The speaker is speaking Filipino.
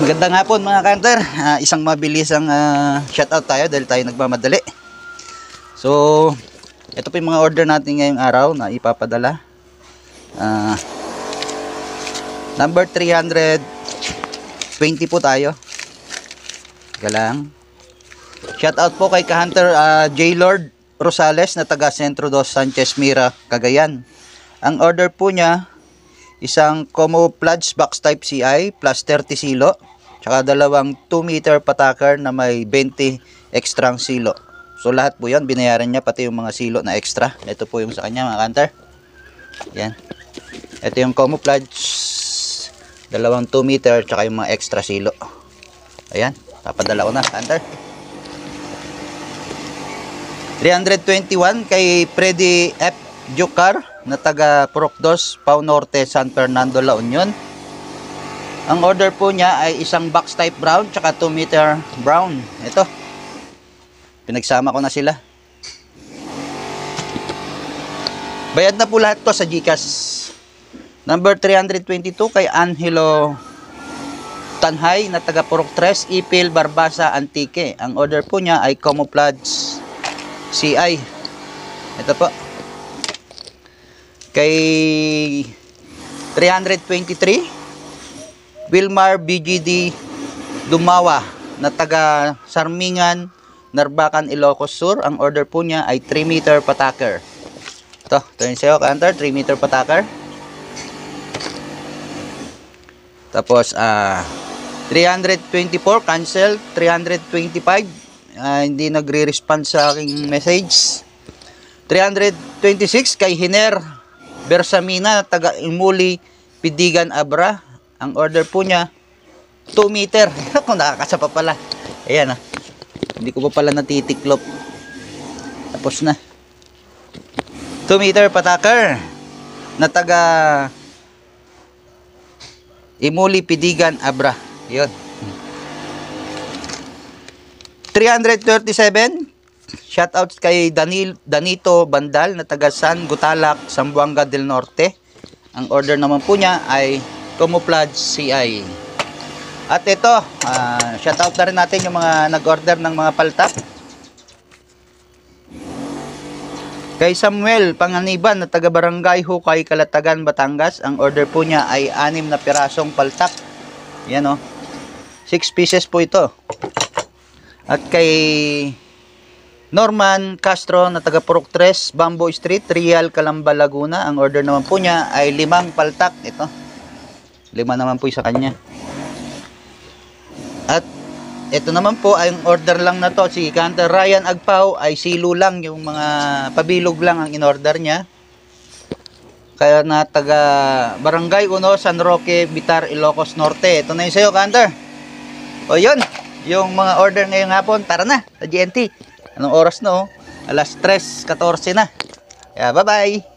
Magandang hapon mga kanter. Isang mabilisang shoutout tayo dahil tayo nagmamadali. So, ito po yung mga order natin ngayong araw na ipapadala. Number 320 po tayo. Galang. Shoutout po kay ka-hunter J. Lord Rosales na taga Centro Dos Sanchez Mira, Cagayan. Ang order po niya, isang camouflage box type CI plus 30 silo, tsaka dalawang 2 meter patakar na may 20 extra silo. So lahat po yan binayaran niya, pati yung mga silo na extra. Ito po yung sa kanya mga kanter. Yan. Ito yung camouflage, dalawang 2 meter tsaka yung mga extra silo. Ayan, papadala ko na kanter. 321 kay Freddy F. Jukar na taga Procdos, Pau Norte, San Fernando, La Union. Ang order po niya ay isang box type brown tsaka 2 meter brown. Ito, pinagsama ko na sila. Bayad na po lahat to sa GCash. Number 322 kay Angelo Tanhay na taga Proctres, Ipil, Barbasa, Antique. Ang order po niya ay camouflage CI. Ito po. Kay 323 Wilmar BGD Dumawa na taga Sarmingan, Narbacan, Ilocos Sur. Ang order po niya ay 3 meter patakar. Ito yung sayo kanter, 3 meter patakar. Tapos 324 cancel. 325 hindi nagre-respond sa aking message. 326 kay Hiner Bersamina, taga Imuli, Pidigan, Abra. Ang order po niya 2 meter. Kung nakakasapa pala. Ayan hindi ko pa pala natitiklop. Tapos na. 2 meter patakar na taga Imuli, Pidigan, Abra. Yun. 337 shoutouts kay Danito Bandal na taga San Gutalak, Zamboanga del Norte. Ang order naman po niya ay camouflage CI. At ito, shoutout na rin natin yung mga nag-order ng mga paltak. Kay Samuel Panganiban na taga Barangay Hukay, Calatagan, Batangas. Ang order po niya ay 6 na pirasong paltak. Yan 6 pieces po ito. At kay Norman Castro na taga Proctres, Bamboo Street, Real, Calamba, Laguna. Ang order naman po niya ay 5 paltak. Ito, 5 naman po sa kanya. At ito naman po ay order lang na to. Si Kanter Ryan Agpao ay silo lang, yung mga pabilog lang ang in-order niya. Kaya na taga Barangay Uno, San Roque, Bitar, Ilocos Norte. Ito na yung sayo, Kanter. O yun, yung mga order ngayong hapon. Tara na sa GNT. Anong oras na Alas 3:14 na. Kaya bye bye.